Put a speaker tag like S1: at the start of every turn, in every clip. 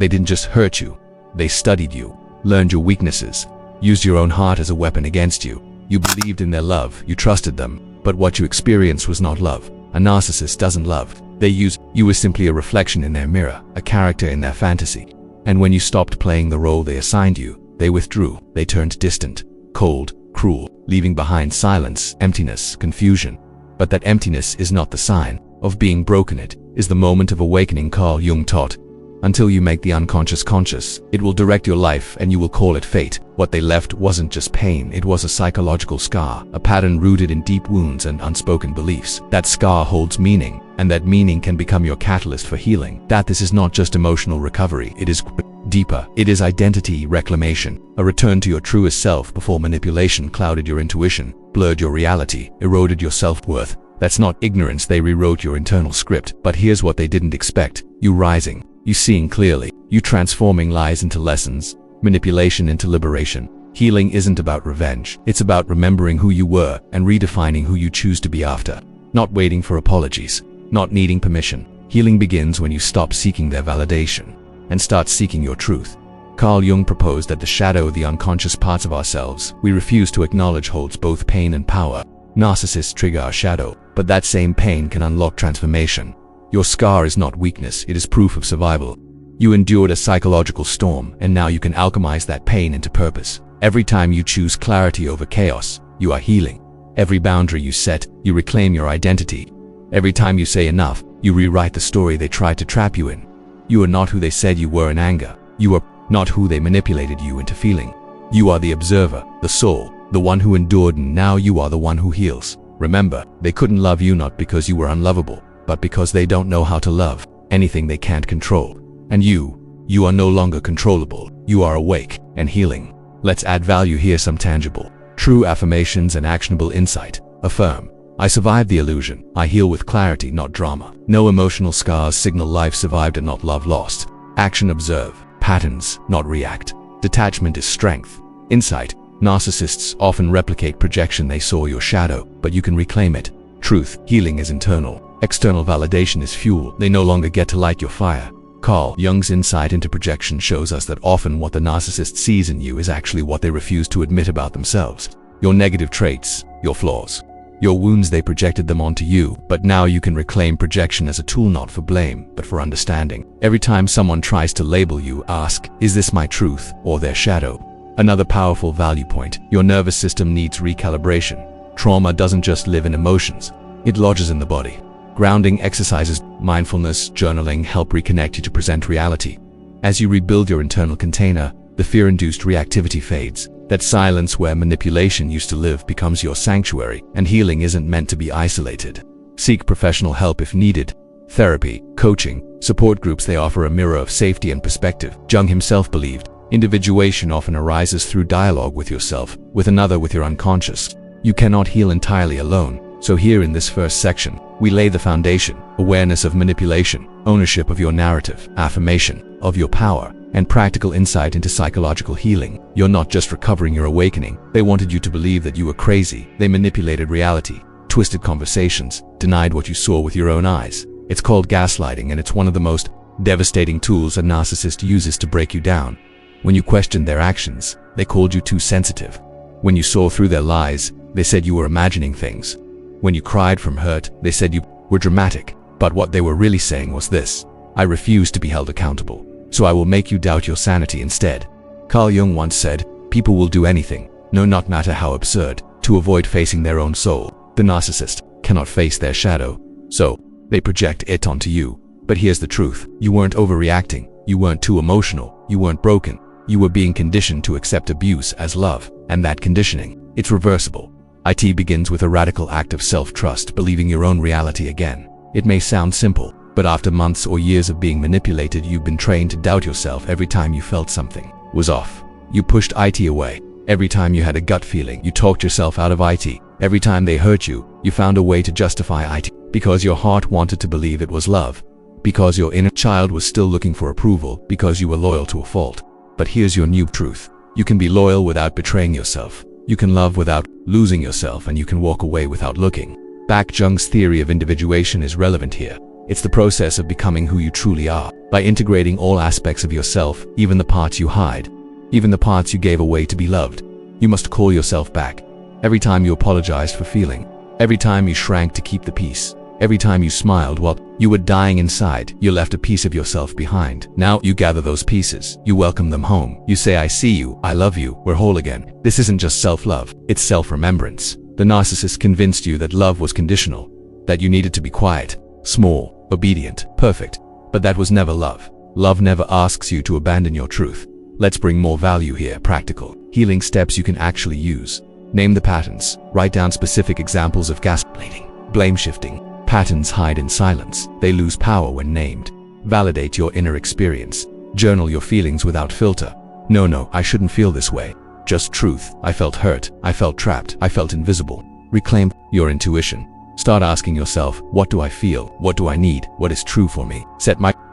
S1: They didn't just hurt you. They studied you, learned your weaknesses, used your own heart as a weapon against you. You believed in their love, you trusted them, but what you experienced was not love. A narcissist doesn't love. They use you as simply a reflection in their mirror, a character in their fantasy. And when you stopped playing the role they assigned you, they withdrew. They turned distant, cold, cruel, leaving behind silence, emptiness, confusion. But that emptiness is not the sign of being broken. It is the moment of awakening. Carl Jung taught, until you make the unconscious conscious, it will direct your life and you will call it fate. What they left wasn't just pain, it was a psychological scar, a pattern rooted in deep wounds and unspoken beliefs. That scar holds meaning, and that meaning can become your catalyst for healing. That this is not just emotional recovery, it is deeper. It is identity reclamation, a return to your truest self before manipulation clouded your intuition, blurred your reality, eroded your self-worth. That's not ignorance, they rewrote your internal script. But here's what they didn't expect: you rising, you seeing clearly, you transforming lies into lessons, manipulation into liberation. Healing isn't about revenge, it's about remembering who you were and redefining who you choose to be after. Not waiting for apologies, not needing permission. Healing begins when you stop seeking their validation and start seeking your truth. Carl Jung proposed that the shadow, the unconscious parts of ourselves we refuse to acknowledge, holds both pain and power. Narcissists trigger our shadow, but that same pain can unlock transformation. Your scar is not weakness, it is proof of survival. You endured a psychological storm, and now you can alchemize that pain into purpose. Every time you choose clarity over chaos, you are healing. Every boundary you set, you reclaim your identity. Every time you say enough, you rewrite the story they tried to trap you in. You are not who they said you were in anger. You are not who they manipulated you into feeling. You are the observer, the soul, the one who endured, and now you are the one who heals. Remember, they couldn't love you not because you were unlovable, but because they don't know how to love anything they can't control. And you are no longer controllable. You are awake and healing. Let's add value here, some tangible, true affirmations and actionable insight. Affirm: I survived the illusion. I heal with clarity, not drama. No emotional scars signal life survived and not love lost. Action: observe patterns, not react. Detachment is strength. Insight: narcissists often replicate projection. They saw your shadow, but you can reclaim it. Truth: healing is internal. External validation is fuel. They no longer get to light your fire. Carl Jung's insight into projection shows us that often what the narcissist sees in you is actually what they refuse to admit about themselves. Your negative traits, your flaws, your wounds, they projected them onto you, but now you can reclaim projection as a tool, not for blame, but for understanding. Every time someone tries to label you, ask, is this my truth or their shadow? Another powerful value point: your nervous system needs recalibration. Trauma doesn't just live in emotions, it lodges in the body. Grounding exercises, mindfulness, journaling help reconnect you to present reality. As you rebuild your internal container, the fear-induced reactivity fades. That silence where manipulation used to live becomes your sanctuary, and healing isn't meant to be isolated. Seek professional help if needed. Therapy, coaching, support groups, they offer a mirror of safety and perspective. Jung himself believed individuation often arises through dialogue with yourself, with another, with your unconscious. You cannot heal entirely alone. So here in this first section, we lay the foundation: awareness of manipulation, ownership of your narrative, affirmation of your power, and practical insight into psychological healing. You're not just recovering, you're awakening. They wanted you to believe that you were crazy. They manipulated reality, twisted conversations, denied what you saw with your own eyes. It's called gaslighting, and it's one of the most devastating tools a narcissist uses to break you down. When you questioned their actions, they called you too sensitive. When you saw through their lies, they said you were imagining things. When you cried from hurt, they said you were dramatic. But what they were really saying was this: I refuse to be held accountable, so I will make you doubt your sanity instead. Carl Jung once said, people will do anything, no matter how absurd, to avoid facing their own soul. The narcissist cannot face their shadow, so they project it onto you. But here's the truth: you weren't overreacting, you weren't too emotional, you weren't broken. You were being conditioned to accept abuse as love, and that conditioning, it's reversible. IT begins with a radical act of self-trust, believing your own reality again. It may sound simple, but after months or years of being manipulated, you've been trained to doubt yourself. Every time you felt something was off, you pushed IT away. Every time you had a gut feeling, you talked yourself out of IT. Every time they hurt you, you found a way to justify IT, because your heart wanted to believe it was love, because your inner child was still looking for approval, because you were loyal to a fault. But here's your new truth: you can be loyal without betraying yourself. You can love without losing yourself, and you can walk away without looking back. Jung's theory of individuation is relevant here. It's the process of becoming who you truly are, by integrating all aspects of yourself, even the parts you hide, even the parts you gave away to be loved. You must call yourself back. Every time you apologized for feeling, every time you shrank to keep the peace, every time you smiled while you were dying inside, you left a piece of yourself behind. Now you gather those pieces, you welcome them home. You say, I see you, I love you, we're whole again. This isn't just self-love, it's self-remembrance. The narcissist convinced you that love was conditional, that you needed to be quiet, small, obedient, perfect. But that was never love. Love never asks you to abandon your truth. Let's bring more value here, practical, healing steps you can actually use. Name the patterns, write down specific examples of gaslighting, blame shifting. Patterns hide in silence, they lose power when named. Validate your inner experience. Journal your feelings without filter. No, I shouldn't feel this way. Just truth. I felt hurt, I felt trapped, I felt invisible. Reclaim your intuition. Start asking yourself, what do I feel? What do I need? What is true for me?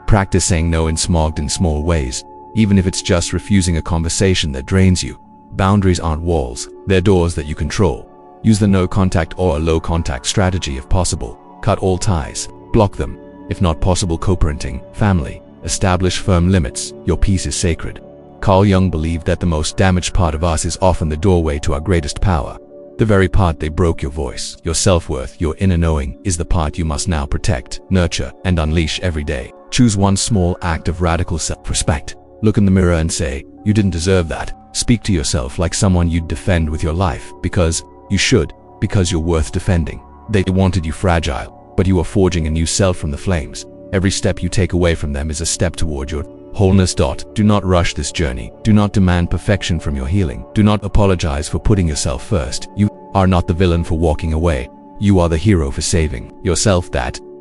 S1: Practice saying no in small ways, even if it's just refusing a conversation that drains you. Boundaries aren't walls, they're doors that you control. Use the no contact or a low contact strategy if possible. Cut all ties, block them. If not possible, co-parenting, family. Establish firm limits, your peace is sacred. Carl Jung believed that the most damaged part of us is often the doorway to our greatest power. The very part they broke your voice, your self-worth, your inner knowing, is the part you must now protect, nurture, and unleash every day. Choose one small act of radical self-respect. Look in the mirror and say, you didn't deserve that. Speak to yourself like someone you'd defend with your life, because you should, because you're worth defending. They wanted you fragile, but you are forging a new self from the flames. Every step you take away from them is a step toward your wholeness. Do not rush this journey. Do not demand perfection from your healing. Do not apologize for putting yourself first. You are not the villain for walking away. You are the hero for saving yourself.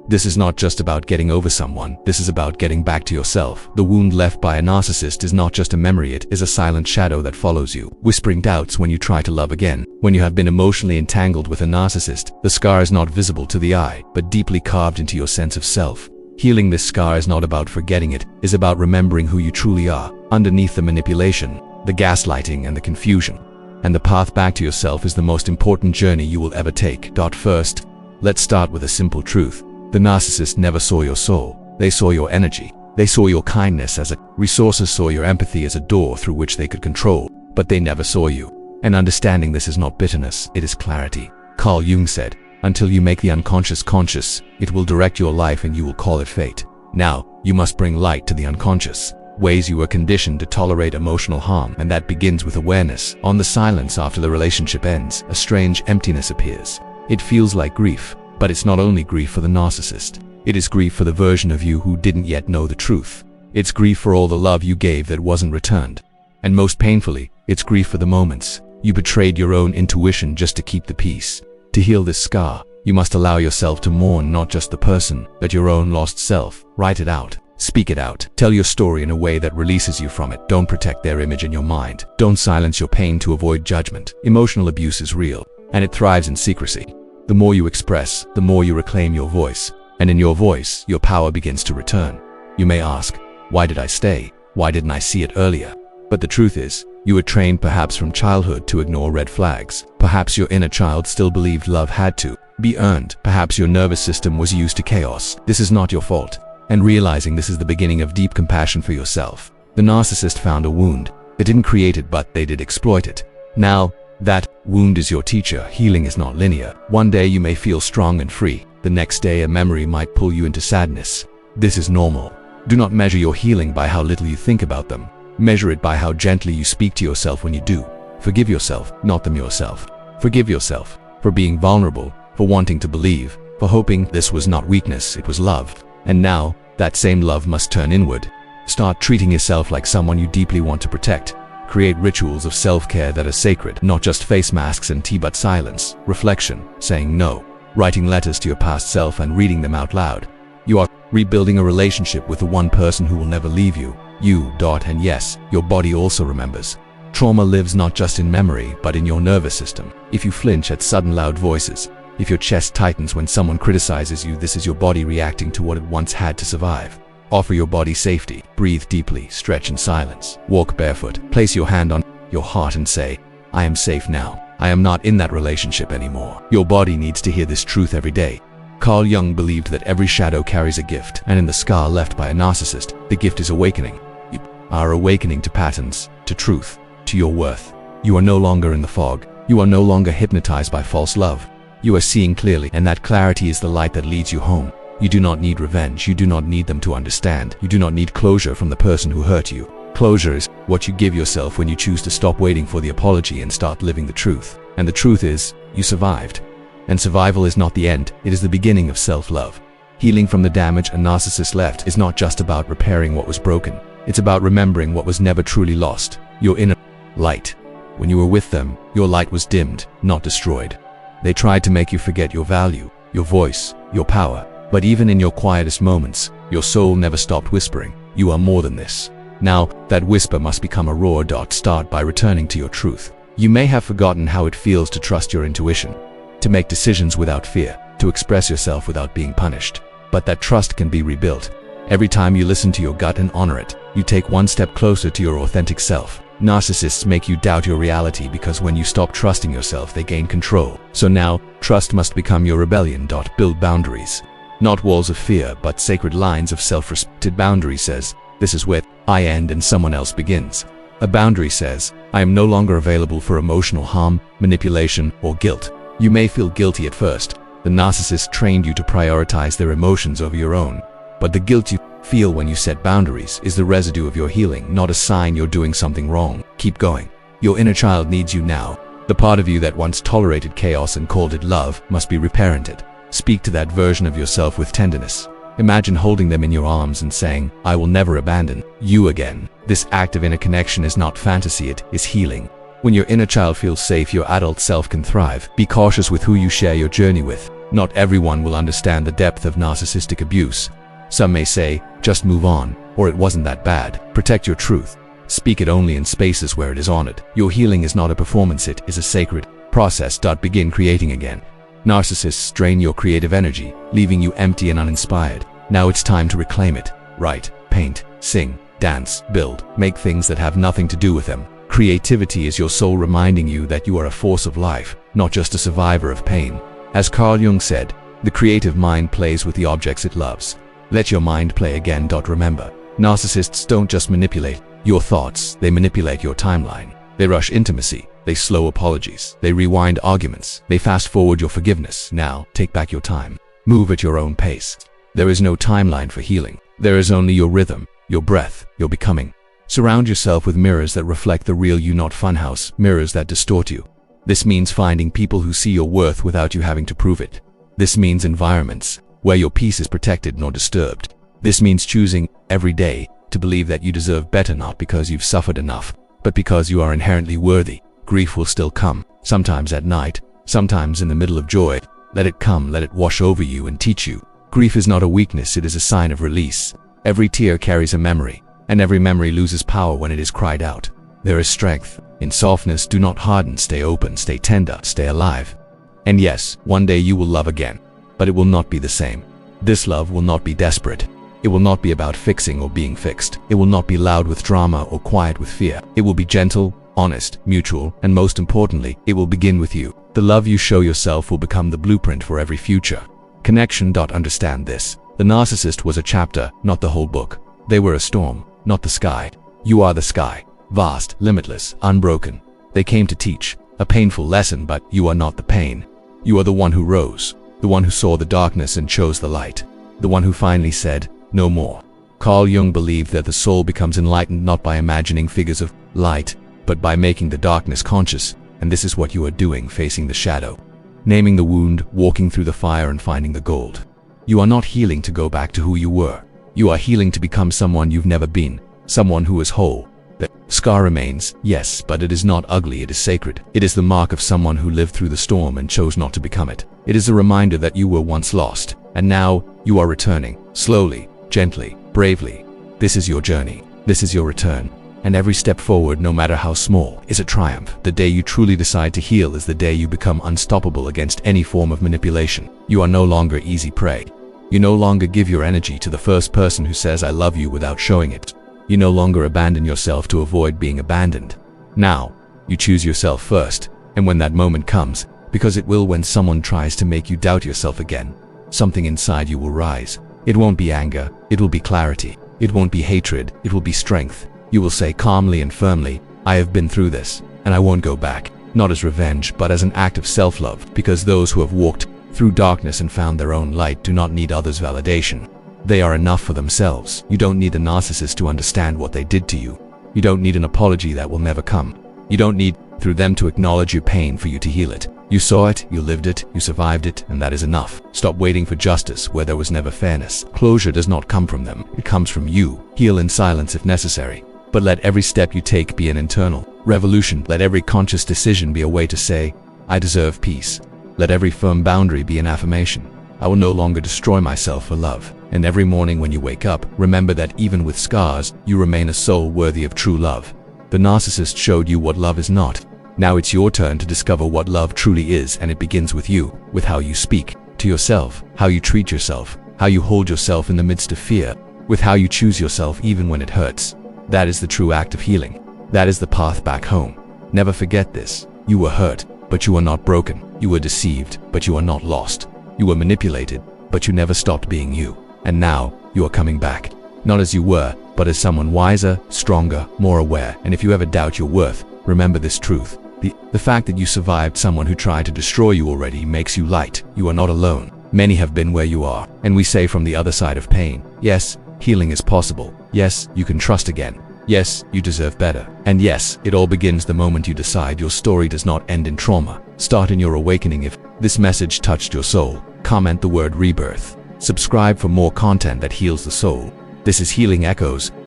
S1: This is not just about getting over someone, this is about getting back to yourself. The wound left by a narcissist is not just a memory, it is a silent shadow that follows you, whispering doubts when you try to love again. When you have been emotionally entangled with a narcissist, the scar is not visible to the eye, but deeply carved into your sense of self. Healing this scar is not about forgetting it, is about remembering who you truly are, underneath the manipulation, the gaslighting, and the confusion. And the path back to yourself is the most important journey you will ever take. First, let's start with a simple truth. The narcissist never saw your soul. They saw your energy. They saw your kindness as a resources, saw your empathy as a door through which they could control, but they never saw you. And understanding this is not bitterness, it is clarity. Carl Jung said, until you make the unconscious conscious, it will direct your life and you will call it fate. Now, you must bring light to the unconscious, ways you were conditioned to tolerate emotional harm, and that begins with awareness. On the silence after the relationship ends, a strange emptiness appears. It feels like grief. But it's not only grief for the narcissist. It is grief for the version of you who didn't yet know the truth. It's grief for all the love you gave that wasn't returned. And most painfully, it's grief for the moments you betrayed your own intuition just to keep the peace. To heal this scar, you must allow yourself to mourn not just the person, but your own lost self. Write it out. Speak it out. Tell your story in a way that releases you from it. Don't protect their image in your mind. Don't silence your pain to avoid judgment. Emotional abuse is real, and it thrives in secrecy. The more you express, the more you reclaim your voice. And in your voice, your power begins to return. You may ask, why did I stay? Why didn't I see it earlier? But the truth is, you were trained perhaps from childhood to ignore red flags. Perhaps your inner child still believed love had to be earned. Perhaps your nervous system was used to chaos. This is not your fault. And realizing this is the beginning of deep compassion for yourself. The narcissist found a wound. They didn't create it, but they did exploit it. Now, that wound is your teacher. Healing is not linear. One day you may feel strong and free. The next day a memory might pull you into sadness. This is normal. Do not measure your healing by how little you think about them. Measure it by how gently you speak to yourself when you do. Forgive yourself, not them yourself. Forgive yourself for being vulnerable, for wanting to believe, for hoping this was not weakness, it was love. And now, that same love must turn inward. Start treating yourself like someone you deeply want to protect. Create rituals of self-care that are sacred, not just face masks and tea but silence, reflection, saying no, writing letters to your past self and reading them out loud. You are rebuilding a relationship with the one person who will never leave you. And yes, your body also remembers. Trauma lives not just in memory, but in your nervous system. If you flinch at sudden loud voices, if your chest tightens when someone criticizes you, this is your body reacting to what it once had to survive. Offer your body safety. Breathe deeply, stretch in silence. Walk barefoot. Place your hand on your heart and say, I am safe now. I am not in that relationship anymore. Your body needs to hear this truth every day. Carl Jung believed that every shadow carries a gift, and in the scar left by a narcissist, the gift is awakening. You are awakening to patterns, to truth, to your worth. You are no longer in the fog. You are no longer hypnotized by false love. You are seeing clearly, and that clarity is the light that leads you home. You do not need revenge. You do not need them to understand. You do not need closure from the person who hurt you. Closure is what you give yourself when you choose to stop waiting for the apology and start living the truth. And the truth is, you survived. And survival is not the end, it is the beginning of self-love. Healing from the damage a narcissist left is not just about repairing what was broken. It's about remembering what was never truly lost, your inner light. When you were with them, your light was dimmed, not destroyed. They tried to make you forget your value, your voice, your power. But even in your quietest moments, your soul never stopped whispering, you are more than this. Now, that whisper must become a roar. Start by returning to your truth. You may have forgotten how it feels to trust your intuition, to make decisions without fear, to express yourself without being punished. But that trust can be rebuilt. Every time you listen to your gut and honor it, you take one step closer to your authentic self. Narcissists make you doubt your reality because when you stop trusting yourself, they gain control. So now, trust must become your rebellion. Build boundaries. Not walls of fear, but sacred lines of self-respect. Boundary says, this is where I end and someone else begins. A boundary says, I am no longer available for emotional harm, manipulation, or guilt. You may feel guilty at first. The narcissist trained you to prioritize their emotions over your own. But the guilt you feel when you set boundaries is the residue of your healing, not a sign you're doing something wrong. Keep going. Your inner child needs you now. The part of you that once tolerated chaos and called it love must be reparented. Speak to that version of yourself with tenderness. Imagine holding them in your arms and saying, I will never abandon you again. This act of inner connection is not fantasy, it is healing. When your inner child feels safe, your adult self can thrive. Be cautious with who you share your journey with. Not everyone will understand the depth of narcissistic abuse. Some may say, just move on, or it wasn't that bad. Protect your truth. Speak it only in spaces where it is honored. Your healing is not a performance, it is a sacred process. Begin creating again. Narcissists drain your creative energy, leaving you empty and uninspired. Now it's time to reclaim it. Write, paint, sing, dance, build, make things that have nothing to do with them. Creativity is your soul reminding you that you are a force of life, not just a survivor of pain. As Carl Jung said, the creative mind plays with the objects it loves. Let your mind play again. Remember, narcissists don't just manipulate your thoughts, they manipulate your timeline. They rush intimacy, they slow apologies, they rewind arguments, they fast forward your forgiveness. Now, take back your time. Move at your own pace. There is no timeline for healing. There is only your rhythm, your breath, your becoming. Surround yourself with mirrors that reflect the real you, not funhouse mirrors that distort you. This means finding people who see your worth without you having to prove it. This means environments where your peace is protected nor disturbed. This means choosing every day to believe that you deserve better, not because you've suffered enough, but because you are inherently worthy. Grief will still come, sometimes at night, sometimes in the middle of joy. Let it come, let it wash over you and teach you. Grief is not a weakness, it is a sign of release. Every tear carries a memory, and every memory loses power when it is cried out. There is strength in softness. Do not harden, stay open, stay tender, stay alive. And yes, one day you will love again, but it will not be the same. This love will not be desperate. It will not be about fixing or being fixed. It will not be loud with drama or quiet with fear. It will be gentle, honest, mutual, and most importantly, it will begin with you. The love you show yourself will become the blueprint for every future connection. Understand this. The narcissist was a chapter, not the whole book. They were a storm, not the sky. You are the sky, vast, limitless, unbroken. They came to teach a painful lesson, but you are not the pain. You are the one who rose, the one who saw the darkness and chose the light, the one who finally said, no more. Carl Jung believed that the soul becomes enlightened not by imagining figures of light, but by making the darkness conscious, and this is what you are doing, facing the shadow. Naming the wound, walking through the fire and finding the gold. You are not healing to go back to who you were. You are healing to become someone you've never been, someone who is whole. The scar remains, yes, but it is not ugly, it is sacred. It is the mark of someone who lived through the storm and chose not to become it. It is a reminder that you were once lost, and now you are returning, slowly, gently, bravely. This is your journey. This is your return. And every step forward, no matter how small, is a triumph. The day you truly decide to heal is the day you become unstoppable against any form of manipulation. You are no longer easy prey. You no longer give your energy to the first person who says I love you without showing it. You no longer abandon yourself to avoid being abandoned. Now, you choose yourself first, and when that moment comes, because it will when someone tries to make you doubt yourself again, something inside you will rise. It won't be anger, it will be clarity. It won't be hatred, it will be strength. You will say calmly and firmly, I have been through this, and I won't go back. Not as revenge, but as an act of self-love, because those who have walked through darkness and found their own light do not need others' validation. They are enough for themselves. You don't need a narcissist to understand what they did to you. You don't need an apology that will never come. You don't need through them to acknowledge your pain for you to heal it. You saw it, you lived it, you survived it, and that is enough. Stop waiting for justice where there was never fairness. Closure does not come from them, it comes from you. Heal in silence if necessary. But let every step you take be an internal revolution. Let every conscious decision be a way to say, I deserve peace. Let every firm boundary be an affirmation. I will no longer destroy myself for love. And every morning when you wake up, remember that even with scars, you remain a soul worthy of true love. The narcissist showed you what love is not. Now it's your turn to discover what love truly is, and it begins with you, with how you speak to yourself, how you treat yourself, how you hold yourself in the midst of fear, with how you choose yourself even when it hurts. That is the true act of healing. That is the path back home. Never forget this. You were hurt, but you are not broken. You were deceived, but you are not lost. You were manipulated, but you never stopped being you. And now, you are coming back. Not as you were, but as someone wiser, stronger, more aware. And if you ever doubt your worth, remember this truth. The fact that you survived someone who tried to destroy you already makes you light. You are not alone. Many have been where you are. And we say from the other side of pain, yes, healing is possible. Yes, you can trust again. Yes, you deserve better. And yes, it all begins the moment you decide your story does not end in trauma. Start in your awakening. If this message touched your soul, comment the word rebirth. Subscribe for more content that heals the soul. This is Healing Echoes.